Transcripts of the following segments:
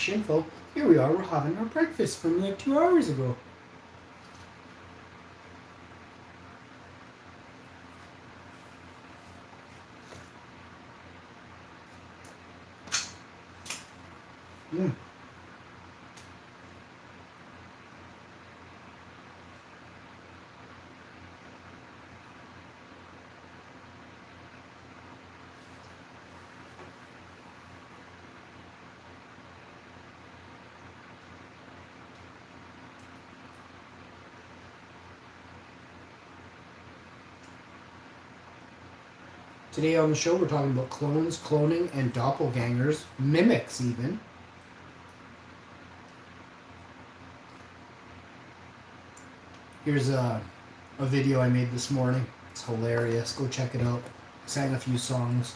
info. Here we are, we're having our breakfast from like 2 hours ago. Today on the show, we're talking about clones, cloning, and doppelgangers, mimics even. Here's a video I made this morning. It's hilarious. Go check it out. I sang a few songs.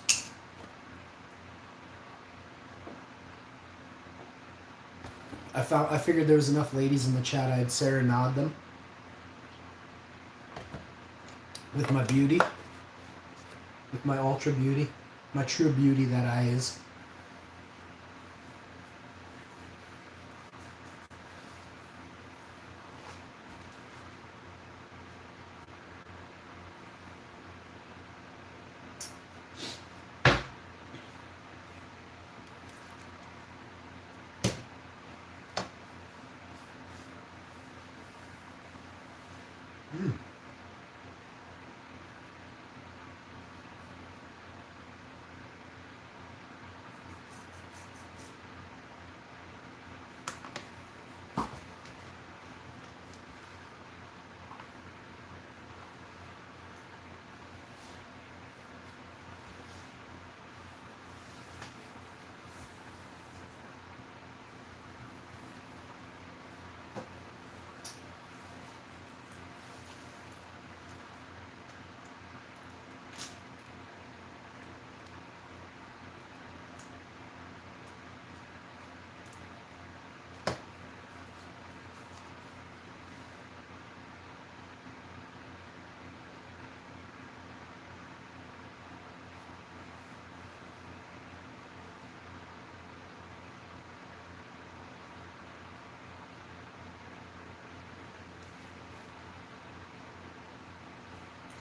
I figured there was enough ladies in the chat, I'd serenade them with my beauty. With my ultra beauty, my true beauty that I is.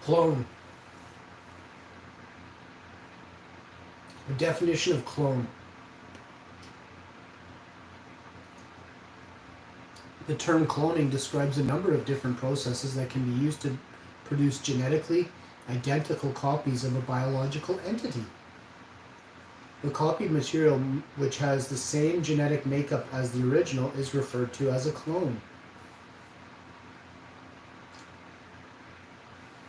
Clone. The definition of clone. The term cloning describes a number of different processes that can be used to produce genetically identical copies of a biological entity. The copied material, which has the same genetic makeup as the original, is referred to as a clone.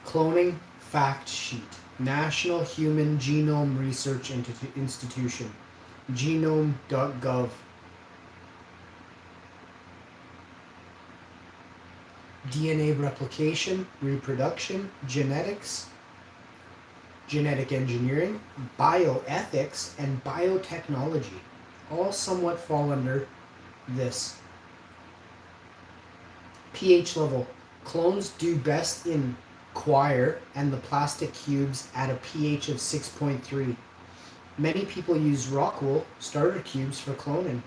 Cloning Fact Sheet. National Human Genome Research Institution. Genome.gov. DNA replication, reproduction, genetics, genetic engineering, bioethics, and biotechnology all somewhat fall under this. pH level. Clones do best in coir and the plastic cubes at a pH of 6.3. Many people use rockwool starter cubes for cloning.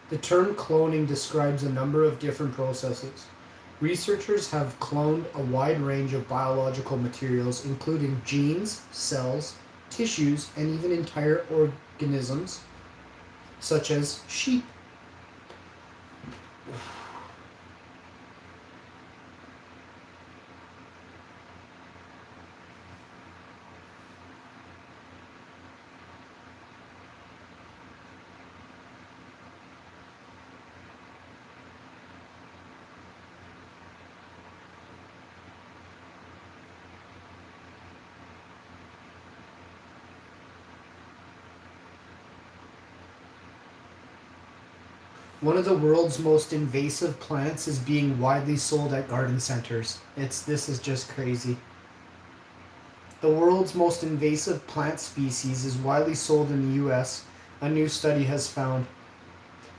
The term cloning describes a number of different processes. Researchers have cloned a wide range of biological materials, including genes, cells, tissues, and even entire organisms, such as sheep. One of the world's most invasive plants is being widely sold at garden centers. This is just crazy. The world's most invasive plant species is widely sold in the US, a new study has found.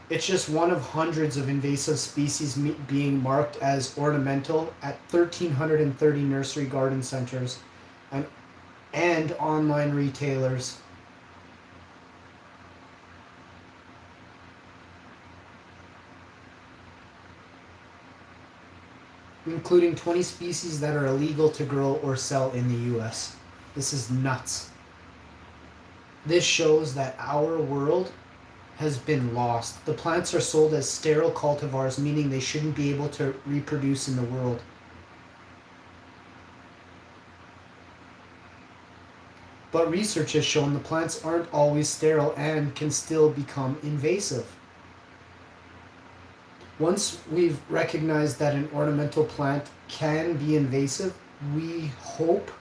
It's just one of hundreds of invasive species being marked as ornamental at 1,330 nursery garden centers and online retailers. Including 20 species that are illegal to grow or sell in the US. This is nuts. This shows that our world has been lost. The plants are sold as sterile cultivars, meaning they shouldn't be able to reproduce in the world. But research has shown the plants aren't always sterile and can still become invasive. Once we've recognized that an ornamental plant can be invasive, we hope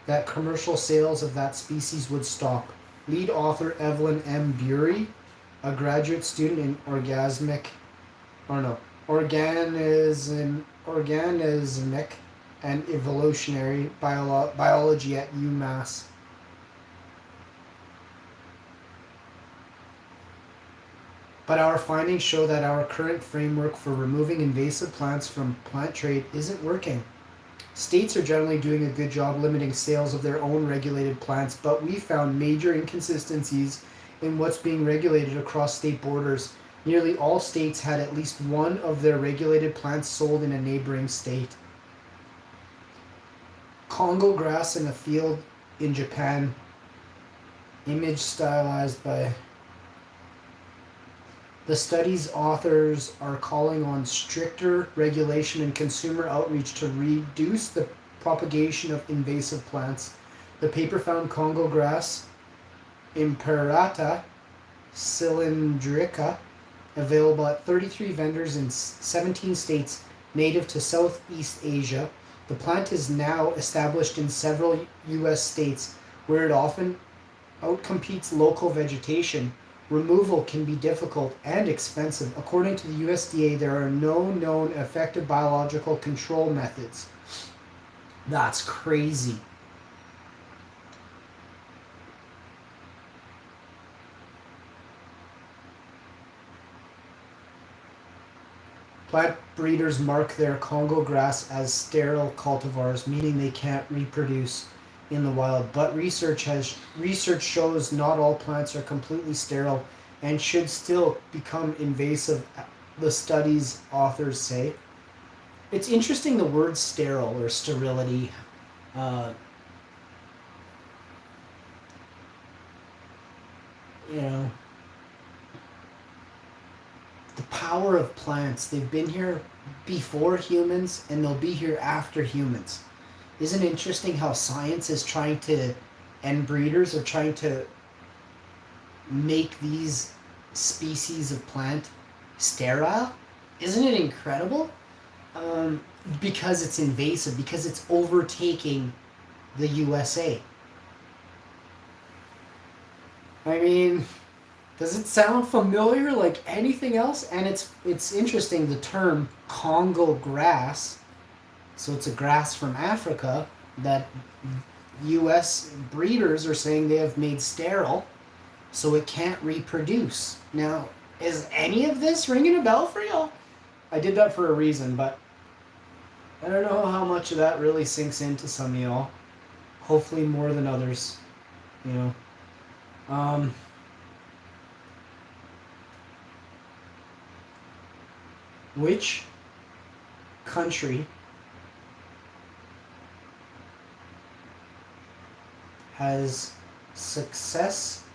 that commercial sales of that species would stop. Lead author Evelyn M. Bury, a graduate student in organismic and evolutionary biology at UMass. But our findings show that our current framework for removing invasive plants from plant trade isn't working. States are generally doing a good job limiting sales of their own regulated plants, but we found major inconsistencies in what's being regulated across state borders. Nearly all states had at least one of their regulated plants sold in a neighboring state. Congo grass in a field in Japan, image stylized by... The study's authors are calling on stricter regulation and consumer outreach to reduce the propagation of invasive plants. The paper found Congo grass, Imperata cylindrica, available at 33 vendors in 17 states, native to Southeast Asia. The plant is now established in several U.S. states, where it often outcompetes local vegetation. Removal can be difficult and expensive. According to the USDA, there are no known effective biological control methods. That's crazy. Plant breeders mark their Congo grass as sterile cultivars, meaning they can't reproduce in the wild, but research shows not all plants are completely sterile and should still become invasive, the study's authors say. It's interesting, the word sterile or sterility. The power of plants. They've been here before humans and they'll be here after humans. Isn't it interesting how science is trying to, and breeders are trying to make these species of plant sterile? Isn't it incredible? Because it's invasive, because it's overtaking the USA. I mean, does it sound familiar like anything else? And it's interesting, the term Congo grass. So it's a grass from Africa that U.S. breeders are saying they have made sterile, so it can't reproduce. Now, is any of this ringing a bell for y'all? I did that for a reason, but I don't know how much of that really sinks into some of y'all. Hopefully more than others, Which country has successfully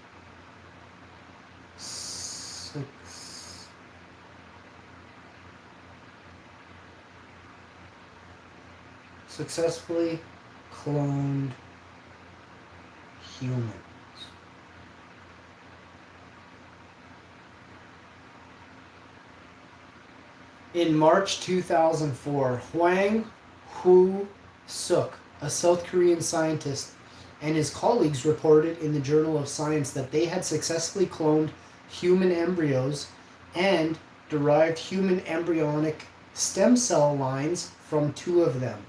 cloned humans? In March 2004, Hwang Woo-suk, a South Korean scientist, and his colleagues reported in the Journal of Science that they had successfully cloned human embryos, and derived human embryonic stem cell lines from 2 of them.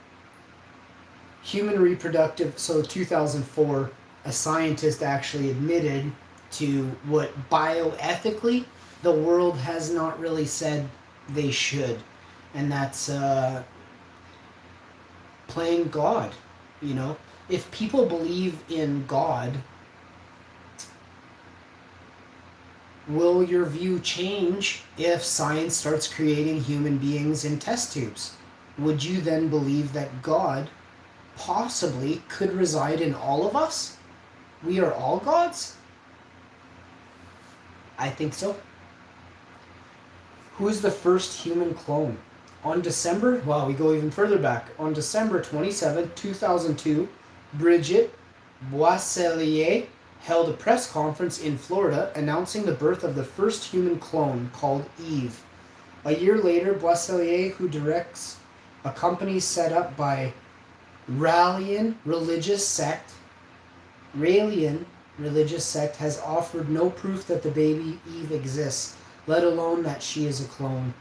Human reproductive, so 2004, a scientist actually admitted to what bioethically the world has not really said they should. And that's playing God, you know. If people believe in God, will your view change if science starts creating human beings in test tubes? Would you then believe that God possibly could reside in all of us? We are all gods? I think so. Who is the first human clone? On December, we go even further back. On December 27, 2002, Brigitte Boisselier held a press conference in Florida announcing the birth of the first human clone called Eve. A year later, Boisselier, who directs a company set up by Raelian religious sect, has offered no proof that the baby Eve exists, let alone that she is a clone.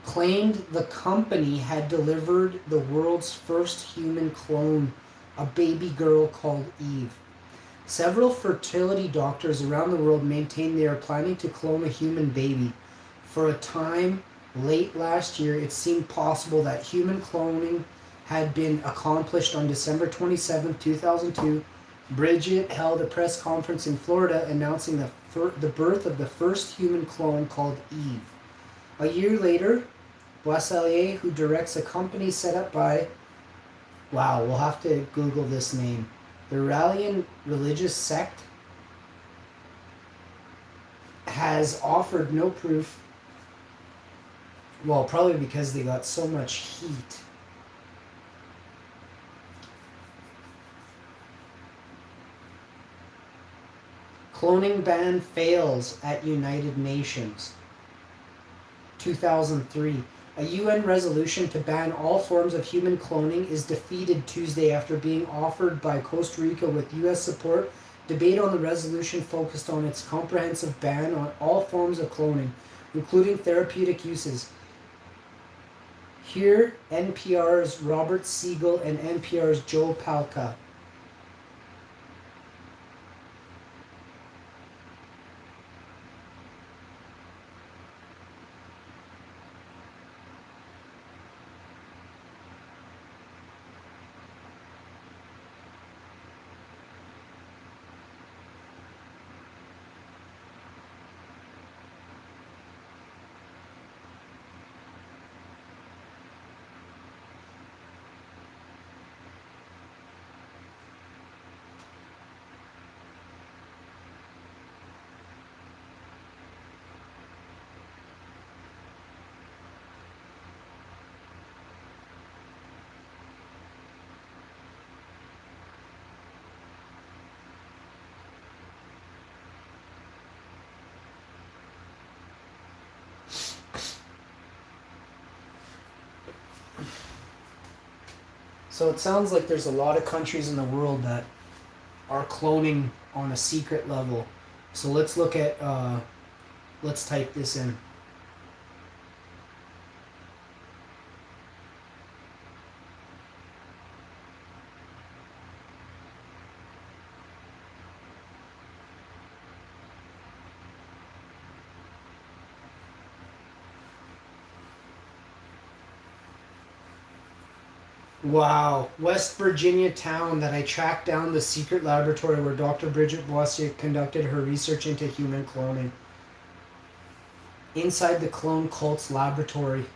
Claimed the company had delivered the world's first human clone, a baby girl called Eve. Several fertility doctors around the world maintain they are planning to clone a human baby. For a time, late last year, it seemed possible that human cloning had been accomplished. On December 27, 2002, Bridget held a press conference in Florida announcing the birth of the first human clone called Eve. A year later, Boisselier, who directs a company set up by, we'll have to Google this name, the Raelian religious sect, has offered no proof, probably because they got so much heat. Cloning ban fails at United Nations. 2003. A UN resolution to ban all forms of human cloning is defeated Tuesday after being offered by Costa Rica with U.S. support. Debate on the resolution focused on its comprehensive ban on all forms of cloning, including therapeutic uses. Here, NPR's Robert Siegel and NPR's Joe Palca. So it sounds like there's a lot of countries in the world that are cloning on a secret level. So let's look at, let's type this in. Wow, West Virginia town that I tracked down the secret laboratory where Dr. Bridget Boissier conducted her research into human cloning. Inside the clone cult's laboratory.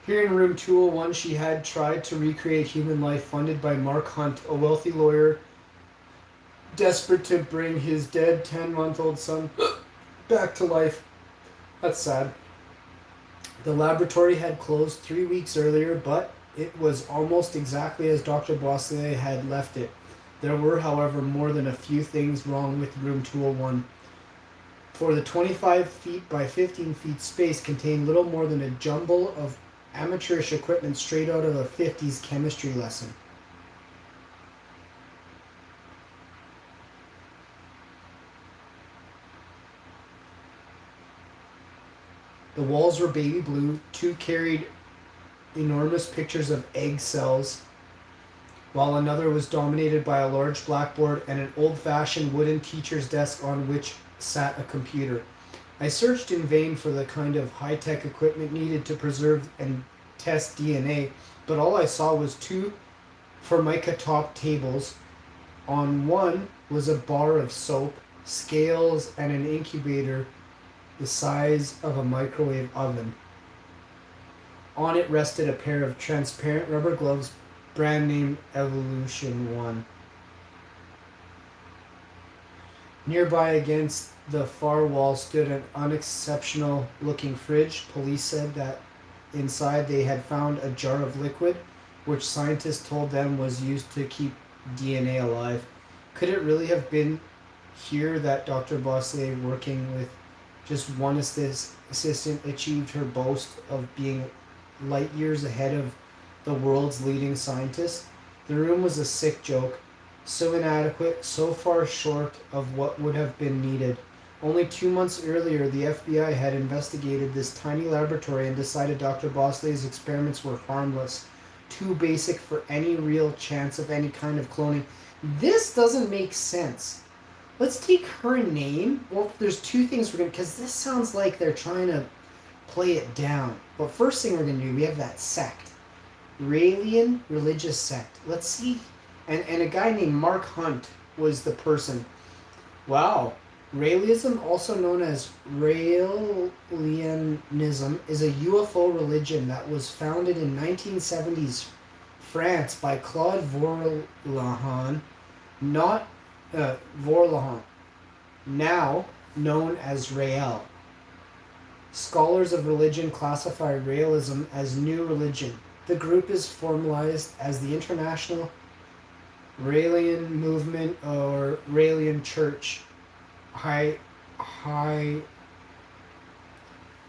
Here in room 201, she had tried to recreate human life funded by Mark Hunt, a wealthy lawyer desperate to bring his dead 10-month-old son back to life. That's sad. The laboratory had closed 3 weeks earlier, but it was almost exactly as Dr. Boissier had left it. There were, however, more than a few things wrong with room 201. for the 25 feet by 15 feet space contained little more than a jumble of amateurish equipment straight out of a 50s chemistry lesson. The walls were baby blue. Two carried enormous pictures of egg cells, while another was dominated by a large blackboard and an old-fashioned wooden teacher's desk on which sat a computer. I searched in vain for the kind of high-tech equipment needed to preserve and test DNA, but all I saw was two formica-top tables. On one was a bar of soap, scales, and an incubator the size of a microwave oven. On it rested a pair of transparent rubber gloves, brand name Evolution 1. Nearby against the far wall stood an unexceptional looking fridge. Police said that inside they had found a jar of liquid, which scientists told them was used to keep DNA alive. Could it really have been here that Dr. Bosley, working with just one assistant, achieved her boast of being light years ahead of the world's leading scientists? The room was a sick joke, so inadequate, so far short of what would have been needed. Only 2 months earlier, the FBI had investigated this tiny laboratory and decided Dr. Bosley's experiments were harmless, too basic for any real chance of any kind of cloning. This doesn't make sense. Let's take her name. Well, there's two things we're going to, because this sounds like they're trying to play it down. But first thing we're going to do, we have that sect. Raelian religious sect. Let's see. And a guy named Mark Hunt was the person. Wow. Raelism, also known as Raelianism, is a UFO religion that was founded in 1970s France by Claude Vourlahan, Vourlahan, now known as Rael. Scholars of religion classify Raelism as new religion. The group is formalized as the International Raelian Movement or Raelian Church.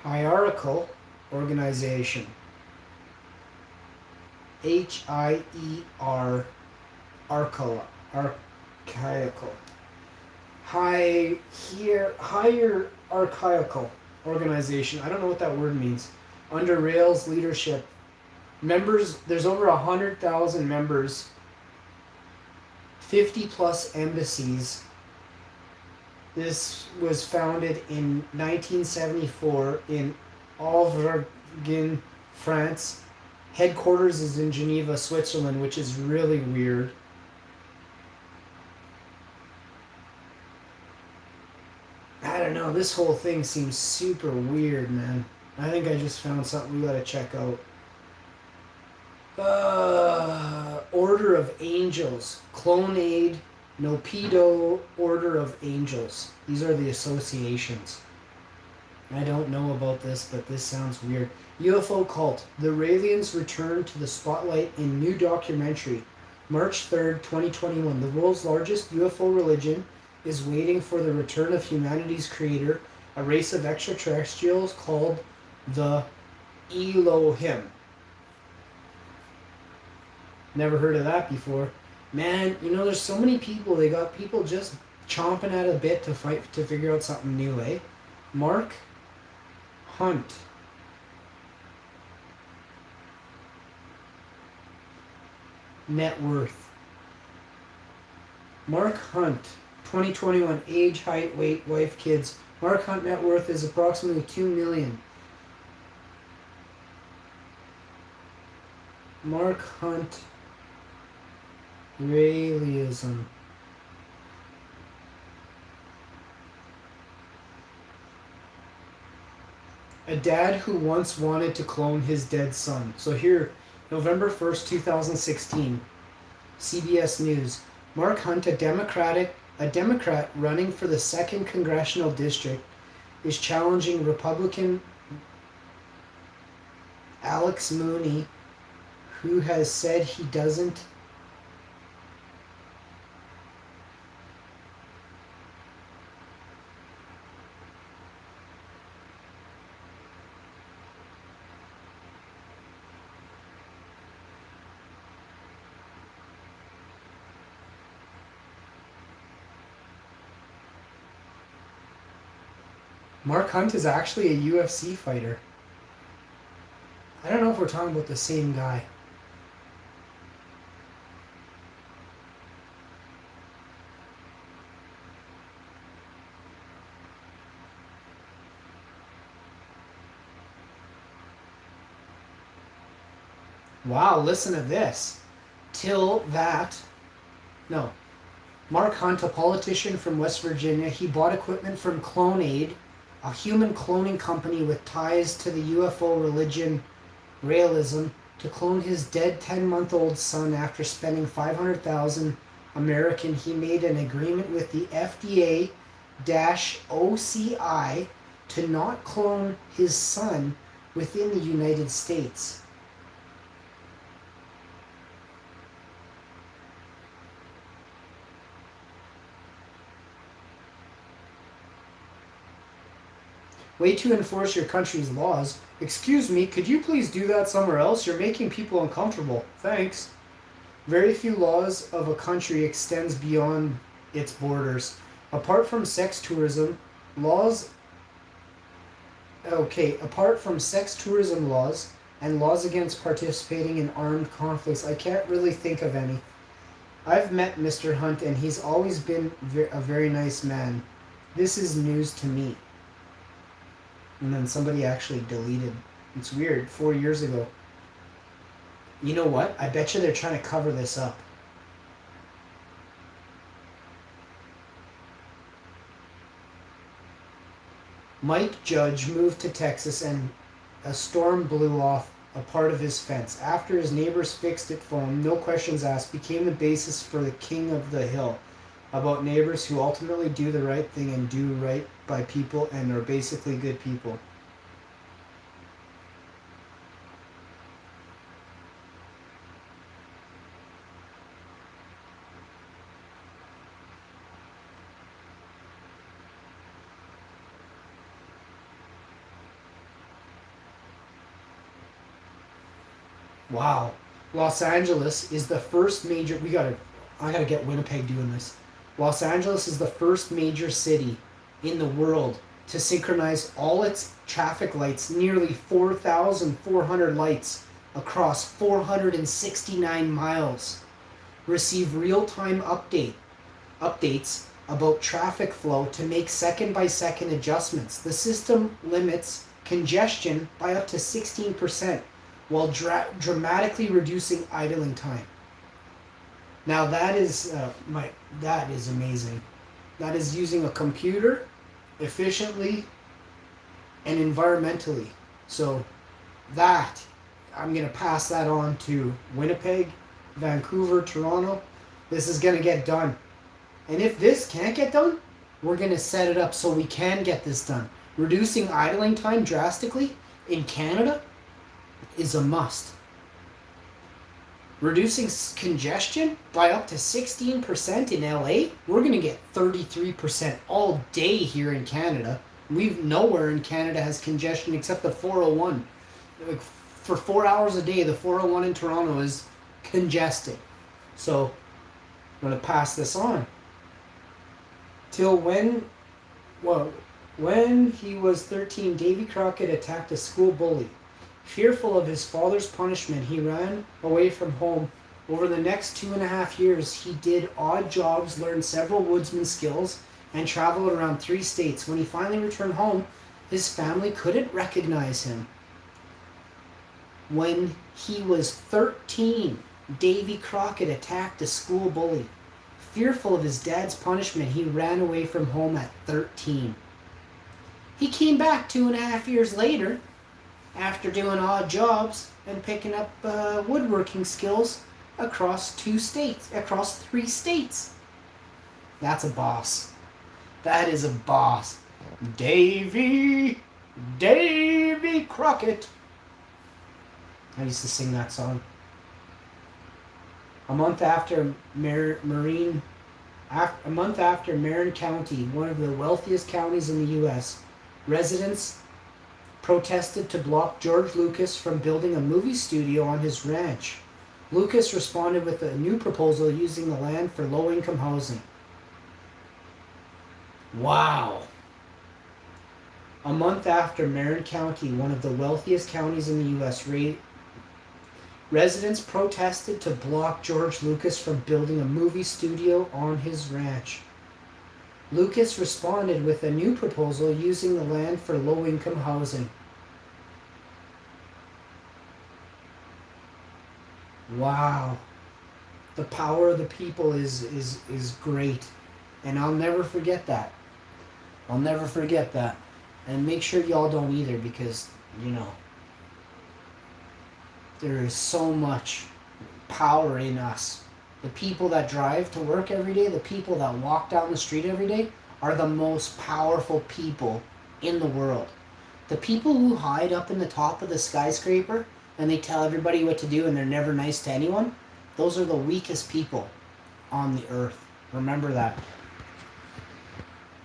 Hierarchical organization. H-I-E-R archaical. Hierarchical organization. I don't know what that word means. Under Rael's leadership, members, there's over 100,000 members, 50 plus embassies. This was founded in 1974 in Auvergne, France. Headquarters is in Geneva, Switzerland, which is really weird. I don't know, this whole thing seems super weird, man. I think I just found something we gotta check out. Order of Angels, Clonade, Nopedo, Order of Angels. These are the associations. I don't know about this, but this sounds weird. UFO cult. The Raelians return to the spotlight in new documentary. March 3rd, 2021. The world's largest UFO religion is waiting for the return of humanity's creator, a race of extraterrestrials called the Elohim. Never heard of that before. Man, you know, there's so many people. They got people just chomping at a bit to fight to figure out something new, eh? Mark Hunt. Net worth. Mark Hunt, 2021, age, height, weight, wife, kids. Mark Hunt net worth is approximately $2 million. Mark Hunt, Raelism. A dad who once wanted to clone his dead son. So here, November 1st, 2016, CBS News. Mark Hunt, a Democrat running for the 2nd Congressional District, is challenging Republican Alex Mooney, who has said he doesn't Mark Hunt is actually a UFC fighter. I don't know if we're talking about the same guy. Wow, listen to this. Mark Hunt, a politician from West Virginia, he bought equipment from CloneAid, a human cloning company with ties to the UFO religion realism, to clone his dead 10-month-old son. After spending $500,000 American, he made an agreement with the FDA-OCI to not clone his son within the United States. Way to enforce your country's laws. Excuse me, could you please do that somewhere else? You're making people uncomfortable. Thanks. Very few laws of a country extends beyond its borders. Apart from sex tourism laws and laws against participating in armed conflicts, I can't really think of any. I've met Mr. Hunt and he's always been a very nice man. This is news to me. And then somebody actually deleted. It's weird. 4 years ago. You know what? I bet you they're trying to cover this up. Mike Judge moved to Texas and a storm blew off a part of his fence. After his neighbors fixed it for him, no questions asked, became the basis for the King of the Hill, about neighbors who ultimately do the right thing and do right by people and are basically good people. Wow. Los Angeles is the first major... I gotta get Winnipeg doing this. Los Angeles is the first major city in the world to synchronize all its traffic lights, nearly 4,400 lights across 469 miles. Receive real-time updates about traffic flow to make second-by-second adjustments. The system limits congestion by up to 16%. While dramatically reducing idling time. Now that is amazing. That is using a computer efficiently and environmentally. So that, I'm going to pass that on to Winnipeg, Vancouver, Toronto. This is going to get done. And if this can't get done, we're going to set it up so we can get this done. Reducing idling time drastically in Canada is a must. Reducing congestion by up to 16% in LA, we're going to get 33% all day here in Canada. We've nowhere in Canada has congestion except the 401. Like for 4 hours a day, the 401 in Toronto is congested. So I'm going to pass this on. When he was 13, Davy Crockett attacked a school bully. Fearful of his father's punishment, he ran away from home. Over the next 2.5 years, he did odd jobs, learned several woodsman skills, and traveled around 3 states. When he finally returned home, his family couldn't recognize him. When he was 13, Davy Crockett attacked a school bully. Fearful of his dad's punishment, he ran away from home at 13. He came back 2.5 years later, after doing odd jobs and picking up woodworking skills across 3 states. That's a boss. That is a boss. Davy Crockett. I used to sing that song. A month after Marin County, one of the wealthiest counties in the U.S., residents protested to block George Lucas from building a movie studio on his ranch. Lucas responded with a new proposal using the land for low-income housing. Wow. A month after Marin County, one of the wealthiest counties in the U.S., residents protested to block George Lucas from building a movie studio on his ranch. Lucas responded with a new proposal using the land for low-income housing. Wow. The power of the people is great. And I'll never forget that. I'll never forget that. And make sure y'all don't either, because, you know, there is so much power in us. The people that drive to work every day, the people that walk down the street every day, are the most powerful people in the world. The people who hide up in the top of the skyscraper and they tell everybody what to do and they're never nice to anyone, those are the weakest people on the earth. Remember that.